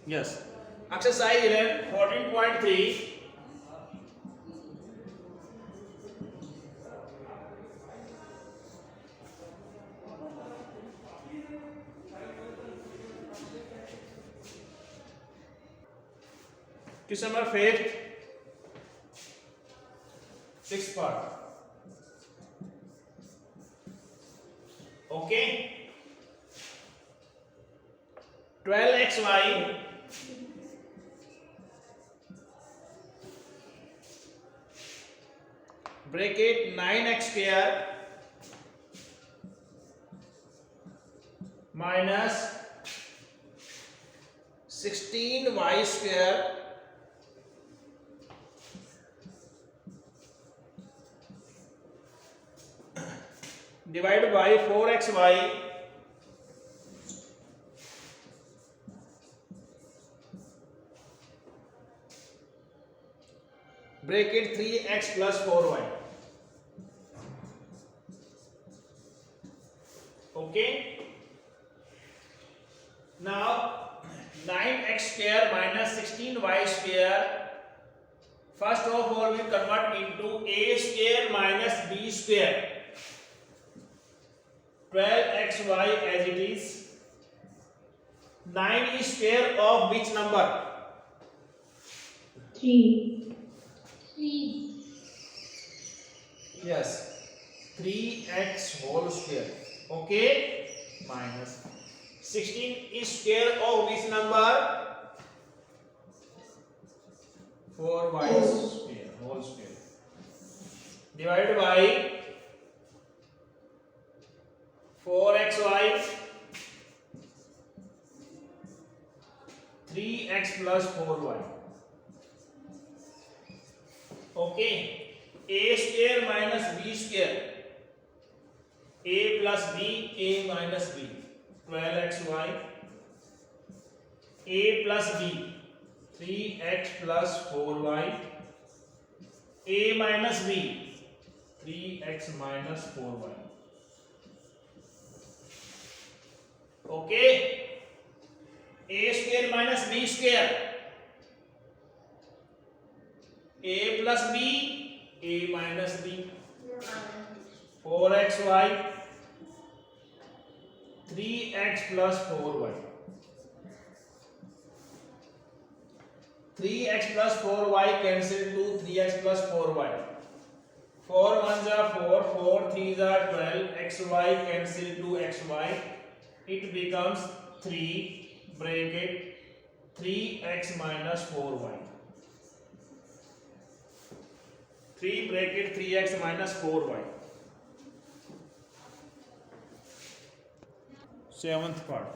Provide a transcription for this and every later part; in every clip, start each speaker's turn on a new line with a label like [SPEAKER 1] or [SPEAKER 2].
[SPEAKER 1] Yes. Exercise 11, 14.3. Question number 5th, 6th part. Okay. 12xy bracket 9x square minus 16y square divided by 4xy bracket 3x plus 4y. Okay. Now 9x square minus 16y square. First of all, we convert into a square minus b square. 12xy as it is. 9 is square of which number?
[SPEAKER 2] 3.
[SPEAKER 1] Yes. 3x whole square. Okay. Minus 16 is square of which number? 4y square whole square. Divided by 4xy 3x plus 4y. Okay. A square minus b square. A plus b, a minus b. 12xy. A plus b. 3x plus 4y. A minus b. 3x minus 4y. Okay. A square minus b square. A plus b, a minus b. 4xy. 3x plus 4y. 3x plus 4y cancel to 3x plus 4y. 4 1s are 4, 4 3s are 12, xy cancel to xy. It becomes 3 bracket 3x minus 4y. 3 bracket 3x minus 4y. 7th part.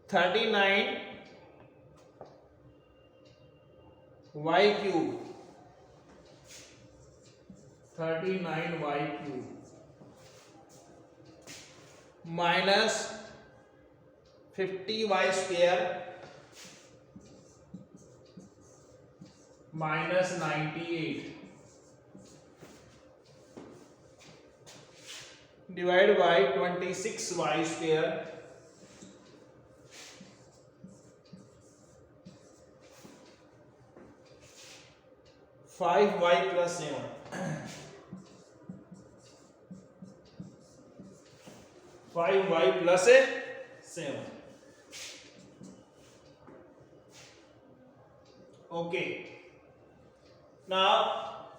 [SPEAKER 1] (39) y cube. 39 y cube minus 50 y square minus 98 divided by 26 y square (5 y plus 7). 5y plus 7. Okay. Now,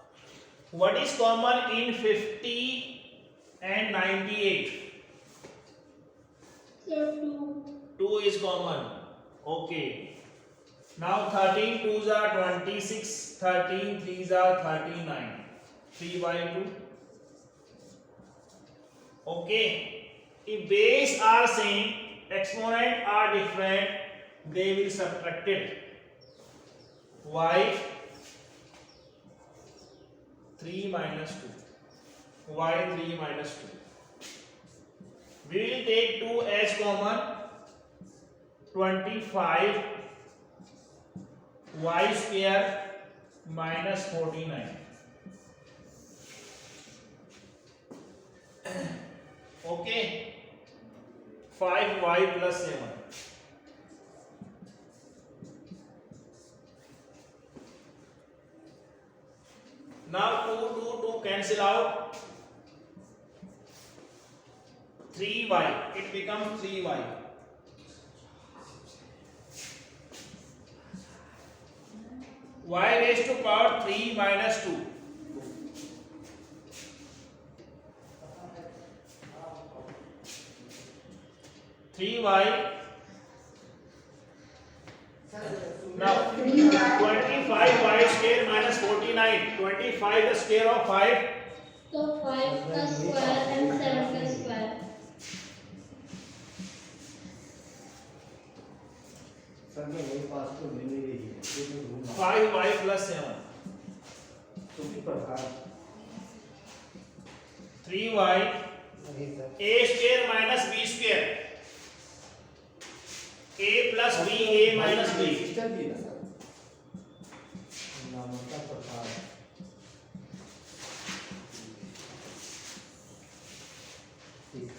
[SPEAKER 1] what is common in 50 and 98? 2 is common. Okay. Now 13 2s are 26, 13 3s are 39. 3 by 2. Okay. If base are same, exponent are different, they will subtracted. Y 3 minus 2. Y 3 minus 2. We will take 2 as common. 25 y square minus 49. Okay 5y plus 7. Now 2 cancel out 3y, it becomes 3y. Y raised to power 3 minus 2. Three y. Now 25y square minus 49. 25 the square of 5.
[SPEAKER 2] So 5 का square and 7 का square.
[SPEAKER 3] Sir मैं वही पास तो मिल नहीं रही है ये मैं ढूंढ रहा
[SPEAKER 1] 5y plus 7.
[SPEAKER 3] हूं तो किस प्रकार
[SPEAKER 1] 3y
[SPEAKER 3] नहीं sir
[SPEAKER 1] a square minus b square. a plus b a minus b.
[SPEAKER 3] System भी है ना सर नाम का प्रकार ठीक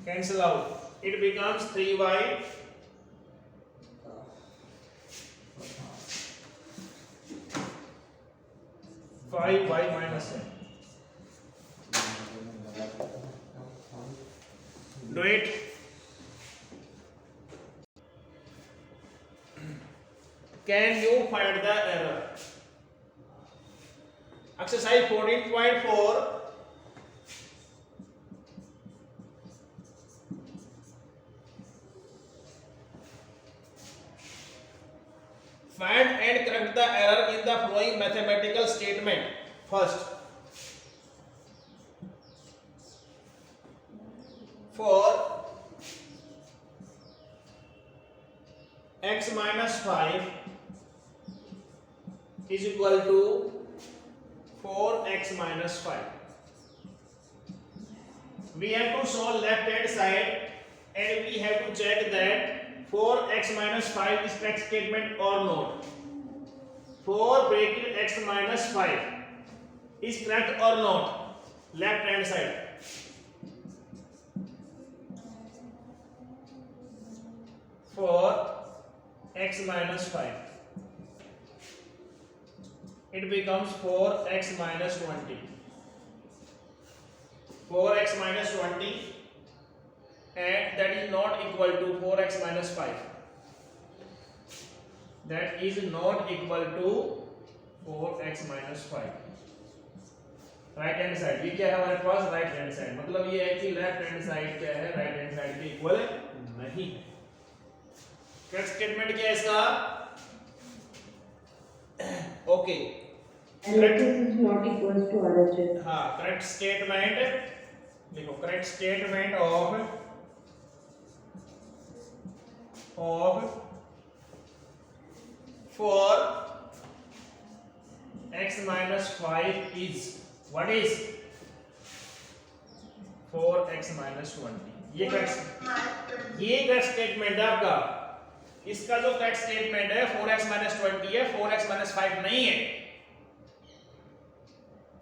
[SPEAKER 1] Cancel out. It becomes 3y. Five y minus 7. Do it. Can you find the error? Exercise 14.4. Find and correct the error in the following mathematical statement. First, for x minus 5 is equal to 4x minus 5. We have to solve left hand side and we have to check that 4x minus 5 is correct statement or not. 4 bracket x minus 5 is correct or not. Left hand side. For x minus 5, it becomes 4x minus 20. 4x minus 20 and that is not equal to 4x minus 5. That is not equal to 4x minus 5. Right hand side ये क्या है हमारे पास right hand side मतलब ये है कि left hand side क्या है राइट हैंड साइड के इक्वल नहीं है करेक्ट स्टेटमेंट क्या है इसका okay
[SPEAKER 4] Analysis is not equals to RHS.
[SPEAKER 1] हाँ करेक्ट स्टेटमेंट देखो correct statement of for x minus 5 is what is 4x minus 20 ये करेक्ट स्टेटमेंट है आपका इसका जो करेक्ट स्टेटमेंट है 4x minus 20 है 4x minus 5 नहीं है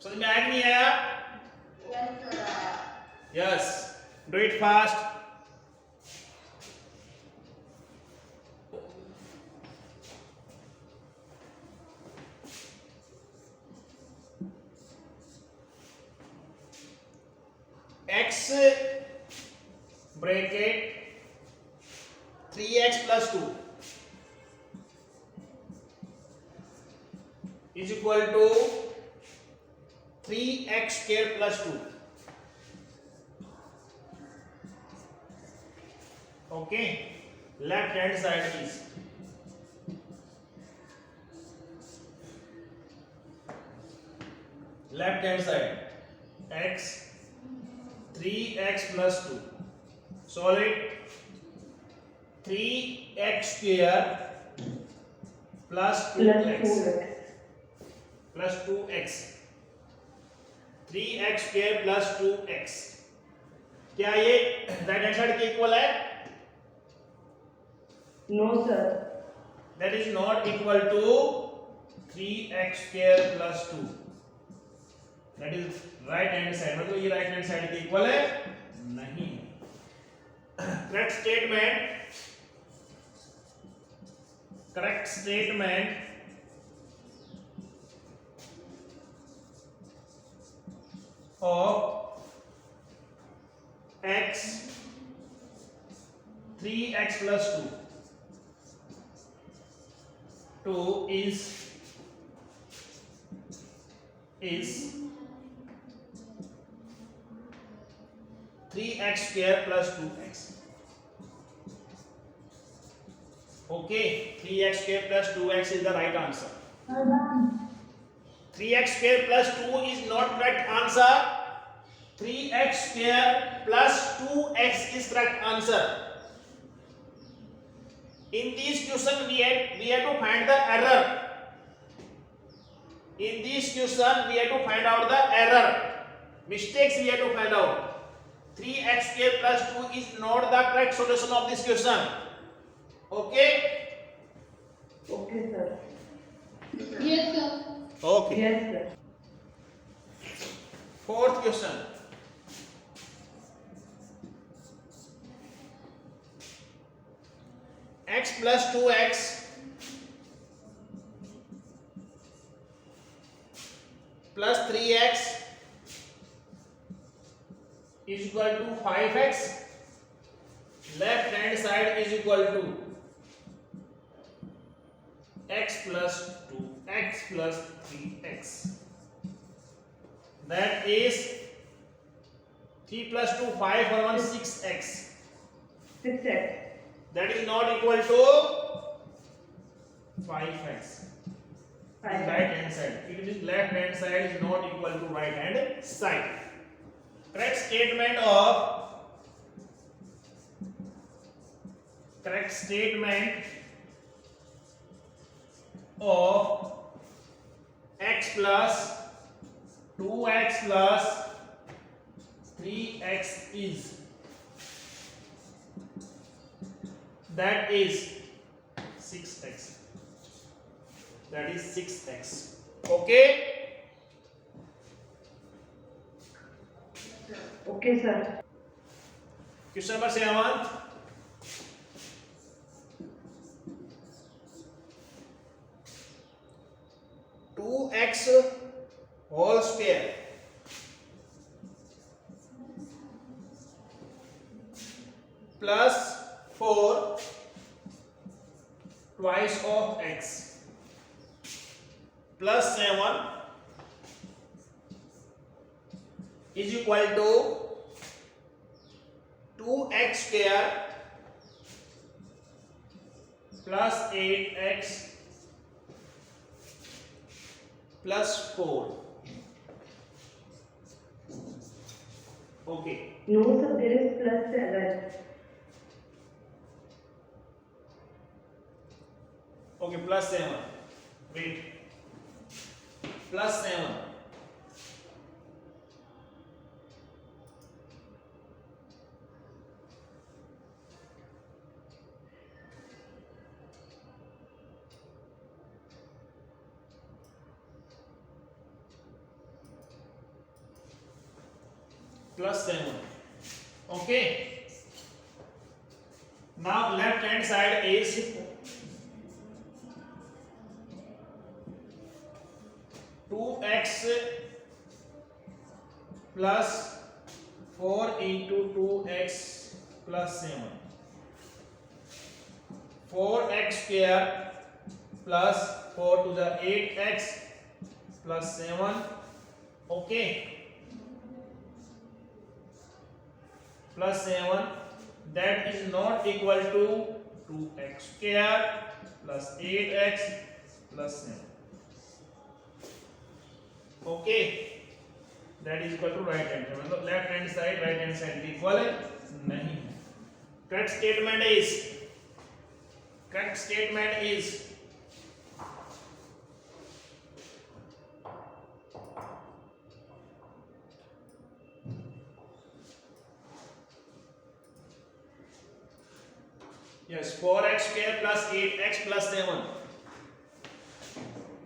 [SPEAKER 1] समझ में आया कि नहीं आया yes do it fast x bracket 3x plus 2 is equal to 3x square plus 2. Okay, left hand side is left hand side x 3x plus 2 solve it 3x square plus 2x plus 2x 3x square plus 2x क्या ये right hand side के equal है
[SPEAKER 4] No, sir.
[SPEAKER 1] that is not equal to 3x square plus 2 that is right hand side, मतलब ये right hand side के equal है नहीं है। Correct statement of x 3x plus 2 is 3x square plus 2x. Okay, 3x square plus 2x is the right answer. 3x square plus 2 is not correct answer. 3x square plus 2x is correct answer. In this question we had to find the error. In this question we have to find out the error. Mistakes we have to find out. 3x square plus 2 is not the correct solution of this question. Okay?
[SPEAKER 4] Okay, sir.
[SPEAKER 2] Yes, sir.
[SPEAKER 1] Okay.
[SPEAKER 4] Yes, sir.
[SPEAKER 1] Fourth question. X plus 2x plus 3x is equal to 5x. Left hand side is equal to x plus 2x plus 3x. That is 3 plus 2 5 or 1 6x.
[SPEAKER 4] 6x.
[SPEAKER 1] That is not equal to 5x.
[SPEAKER 4] Five.
[SPEAKER 1] Right hand side. It is left hand side is not equal to right hand side. Correct statement of x plus 2x plus 3x is that is 6x. That is 6x. Okay?
[SPEAKER 4] Okay, sir.
[SPEAKER 1] Question number 7. Two x whole square plus 4 twice of x plus 7 is equal to 2x square plus 8x plus 4. Okay.
[SPEAKER 4] No, sir, there is plus 7.
[SPEAKER 1] Okay, plus 7. Wait. Plus 7. Plus 7. Okay. Now left hand side is 2x plus 4 into 2x plus 7. 4x square plus 4 to the 8x plus 7. Okay. Plus 7, that is not equal to 2x square plus 8x plus 7. Okay, that is equal to right hand side. मतलब left hand side right hand side के equal है नहीं. Correct statement is yes, 4x square plus 8x plus 7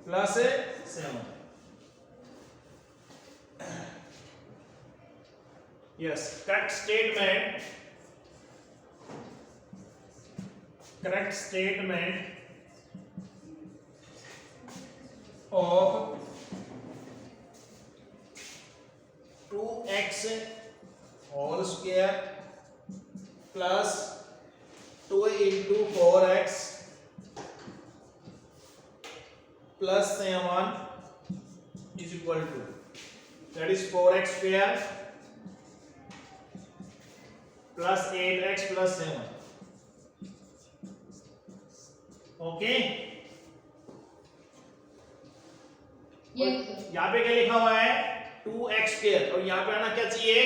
[SPEAKER 1] plus 7. Yes, correct statement of 2x whole square plus 2 into 4x plus 7 is equal to, that is 4x square plus 8x plus 7. Okay,
[SPEAKER 2] Yes, sir.
[SPEAKER 1] यहाँ पे क्या लिखा हुआ है 2x square और यहाँ पे आना क्या चाहिए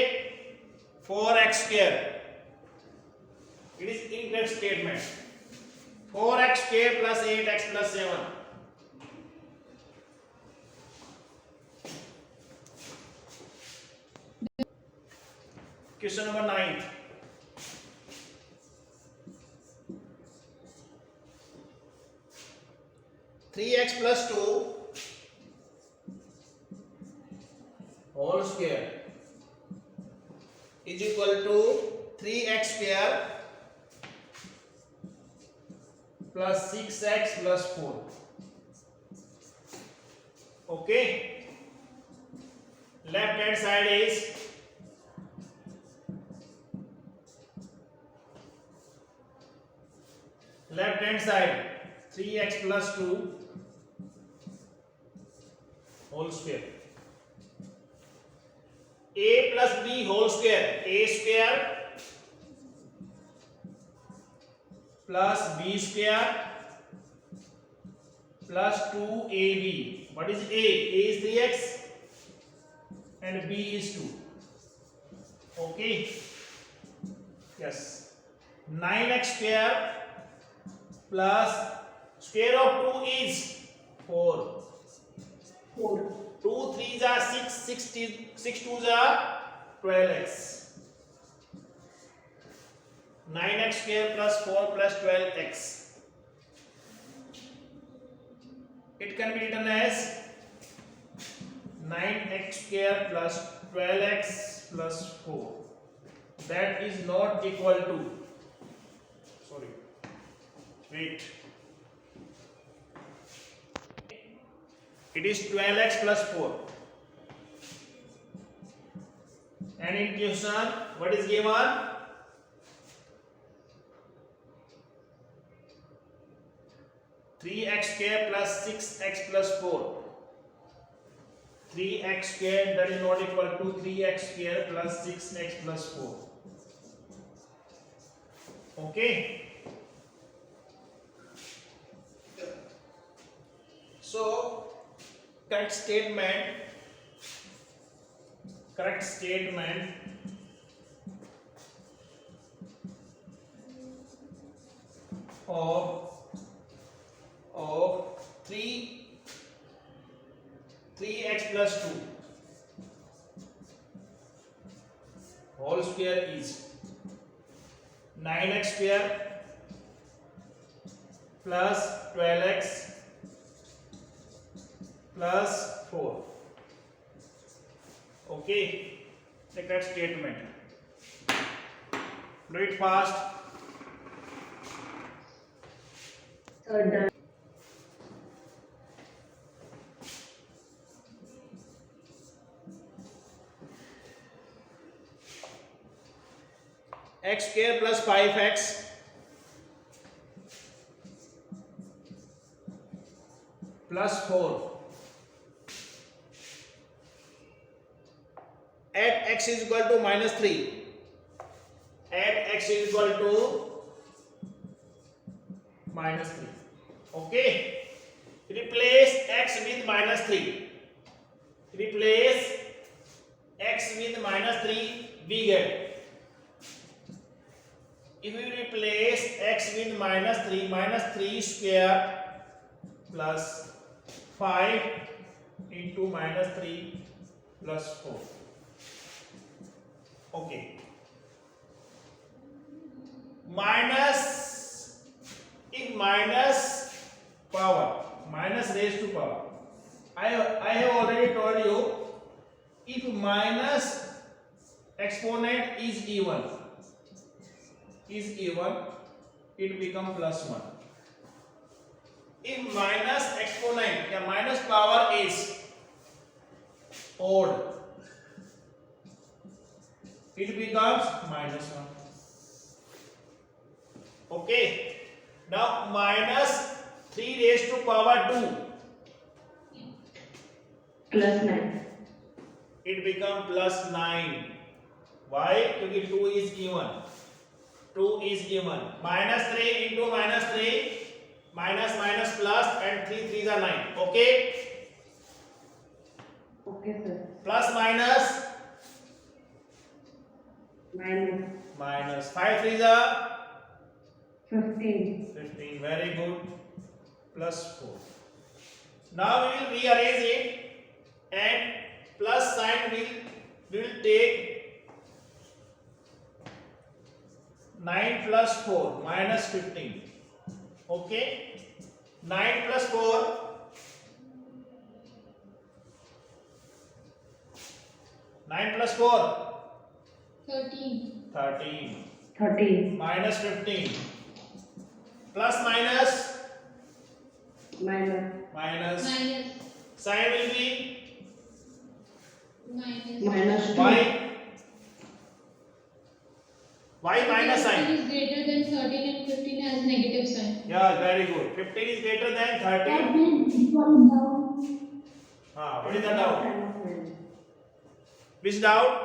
[SPEAKER 1] 4x square. It is incorrect statement. 4x square plus 8x plus 7. Question number 9. 3x plus 2 whole square is equal to 3x square plus 6x plus 4. Okay, left hand side is left hand side 3x plus 2 whole square. A plus b whole square, a square plus b square plus 2ab. What is a? A is 3x and b is 2. Okay, yes, 9x square plus square of 2 is 4.
[SPEAKER 4] 4.
[SPEAKER 1] 2 3s are 6, 6 2s are 12x. 9x square plus 4 plus 12x. It can be written as 9x square plus 12x plus 4. That is not equal to, sorry, wait. It is 12x plus 4. And in question, what is given? 3x square plus 6x plus 4. 3x square, that is not equal to 3x square plus 6x plus 4. Okay. So correct statement of 3x plus 2 whole square is 9x square plus 12x plus 4. Okay, the correct statement. Do it fast.
[SPEAKER 4] Third done.
[SPEAKER 1] X square plus 5x plus 4. Add x is equal to minus 3. Add x is equal to minus 3. Okay. Replace x with minus 3. Replace x with minus 3. We get. If we replace x with minus 3 square plus 5 into minus 3 plus 4. Okay. Minus, in minus power, minus raised to power. I have already told you, if minus exponent is even, it become plus 1. If minus exponent या minus power is odd, it becomes minus 1. Okay, now minus 3 raised to power 2,
[SPEAKER 4] plus 9.
[SPEAKER 1] it become plus 9. Why? क्योंकि 2 is even. 2 is even. Minus 3 into minus 3, minus minus plus, and 3 3s are 9. Okay?
[SPEAKER 4] Okay, sir.
[SPEAKER 1] Plus minus
[SPEAKER 4] Minus
[SPEAKER 1] minus 5 3s are
[SPEAKER 4] 15.
[SPEAKER 1] 15. Very good. Plus 4. Now we will rearrange it, and plus sign we will take 9 plus 4 minus 15. Okay? 9 plus 4 9 plus 4
[SPEAKER 2] 13.
[SPEAKER 1] 13
[SPEAKER 4] 13.
[SPEAKER 1] minus 15 plus minus
[SPEAKER 4] Minus.
[SPEAKER 1] minus
[SPEAKER 2] Minus.
[SPEAKER 1] sign will be
[SPEAKER 2] Minus.
[SPEAKER 4] Minus 2.
[SPEAKER 1] why minus sign.
[SPEAKER 2] 15 is greater than 13 and 15 has negative sign.
[SPEAKER 1] Yeah, very good. 15 is greater than 13. What is the doubt? Which doubt?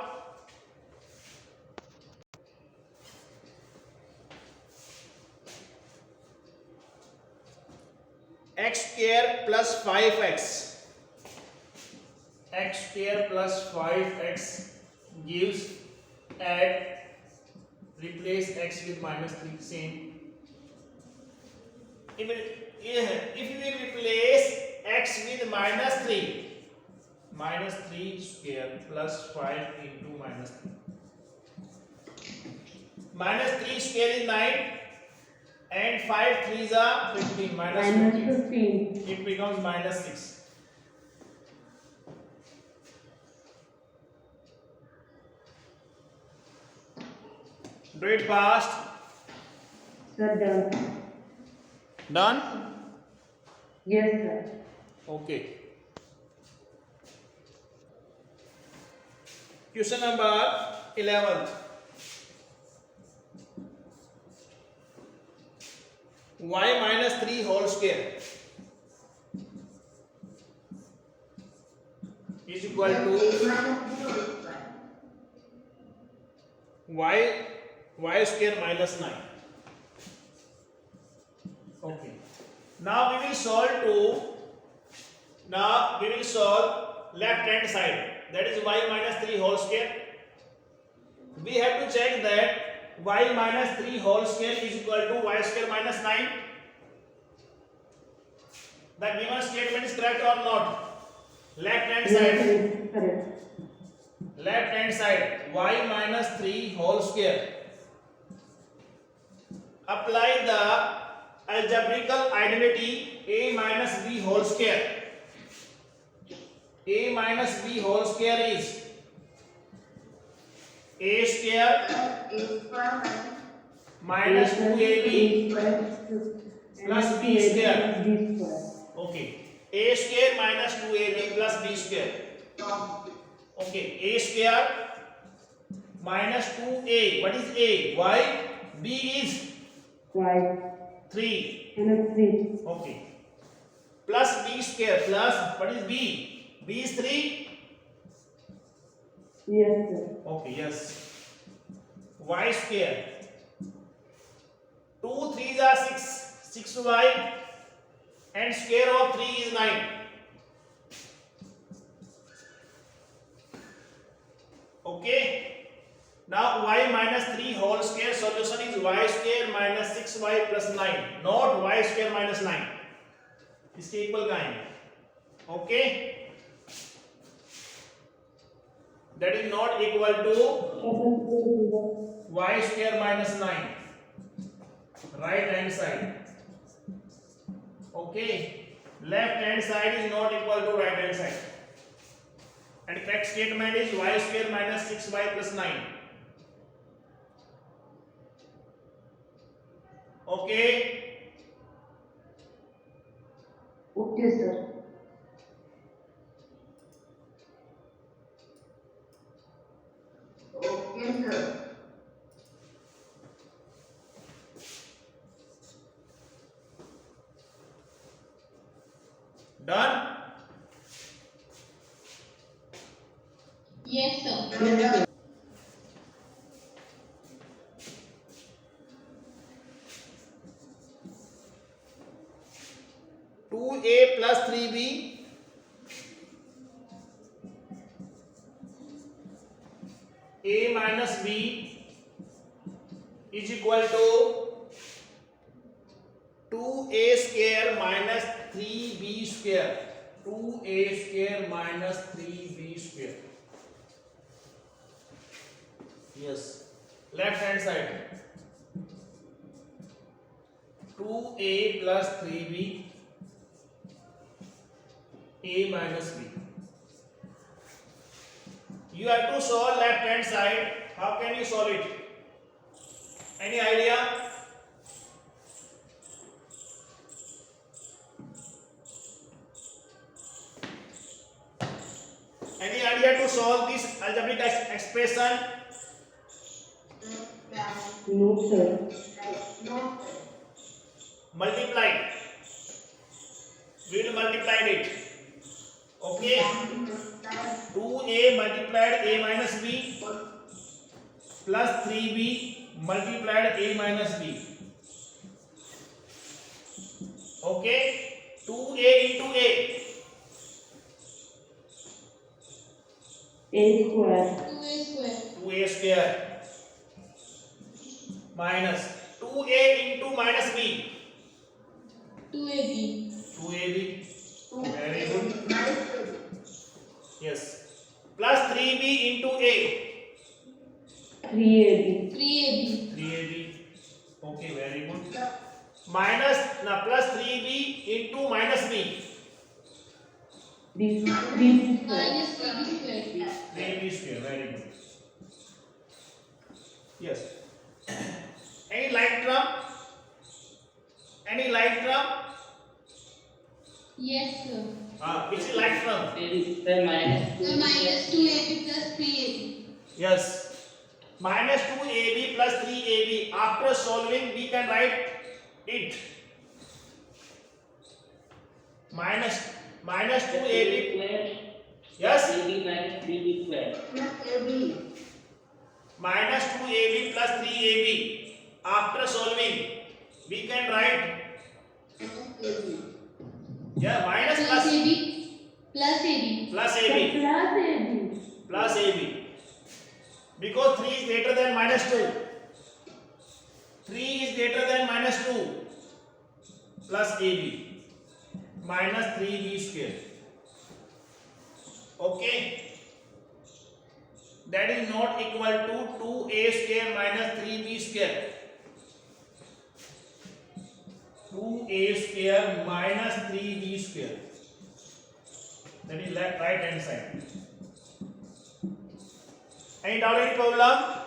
[SPEAKER 1] X square plus 5x. X square plus 5x gives, add, replace x with minus 3, same. If we replace x with minus 3 square plus 5 into minus 3. Minus 3 square is 9 and 5 3s are 15. Minus 15. It becomes minus 6. Do it fast.
[SPEAKER 4] Sir, done.
[SPEAKER 1] Done?
[SPEAKER 4] Yes, sir.
[SPEAKER 1] Okay. Question number 11. Y minus 3 whole square is equal to y square minus 9. Okay. Now we will solve left hand side, that is y minus 3 whole square. We have to check that y minus 3 whole square is equal to y square minus 9. The given statement is correct or not? Left hand side.
[SPEAKER 4] Correct.
[SPEAKER 1] Left hand side, y minus 3 whole square. Apply the algebraical identity a minus b whole square. A minus b whole square is a square minus 2ab plus b square. Okay. A square minus 2ab plus b square. Okay. A square minus 2a. What is a? Y. B is
[SPEAKER 4] Y.
[SPEAKER 1] 3.
[SPEAKER 4] Minus 3.
[SPEAKER 1] Okay. Plus b square plus what is b? B is 3.
[SPEAKER 4] Yes, sir.
[SPEAKER 1] Okay, yes. Y square. 2 3s are 6. 6y and square of 3 is 9. Okay. Now y minus 3 whole square solution is y square minus 6y plus 9, not y square minus 9. इसके equal का है. Okay. That is not equal to y square minus 9. Right hand side. Okay. Left hand side is not equal to right hand side. and correct statement is y square minus 6y plus 9. Okay.
[SPEAKER 4] Okay, sir. Okay, sir.
[SPEAKER 1] Done.
[SPEAKER 2] Yes, sir.
[SPEAKER 4] Yes, sir.
[SPEAKER 1] 2a plus 3b a minus b is equal to 2a square minus 3b square. 2a square minus 3b square. Yes. Left hand side. 2a plus 3b a minus b. You have to solve left hand side. How can you solve it? Any idea? Any idea to solve this algebraic expression?
[SPEAKER 4] No, sir.
[SPEAKER 1] Multiply. We will multiply it. Okay. 2a multiplied a minus b plus 3b multiplied a minus b. Okay. 2a into a.
[SPEAKER 4] A square.
[SPEAKER 2] 2a square.
[SPEAKER 1] 2a square minus 2a into minus b.
[SPEAKER 2] 2ab.
[SPEAKER 1] 2ab. Very good. Yes. Plus 3b into a.
[SPEAKER 4] 3ab.
[SPEAKER 2] 3ab.
[SPEAKER 1] 3ab. Okay, very good. Minus now plus 3b into minus b.
[SPEAKER 4] B square.
[SPEAKER 2] Minus 3b square.
[SPEAKER 1] 3b square. Very good. Yes. Any like term? Any like term?
[SPEAKER 2] Yes, sir.
[SPEAKER 1] Which is like term?
[SPEAKER 2] The minus 2ab plus 3ab.
[SPEAKER 1] Yes. Minus 2ab plus 3ab. After solving, we can write it. Minus 2ab. Yes. Minus 2ab plus 3ab. After solving, we can write. Yeah, minus
[SPEAKER 2] Plus
[SPEAKER 1] plus
[SPEAKER 2] ab. Plus ab.
[SPEAKER 1] plus ab plus ab. Because 3 is greater than minus 2. 3 is greater than minus 2 plus ab minus 3b square. Okay. That is not equal to 2a square minus 3b square. 2a square minus 3b square. That is left right hand side. Any doubt, any problem?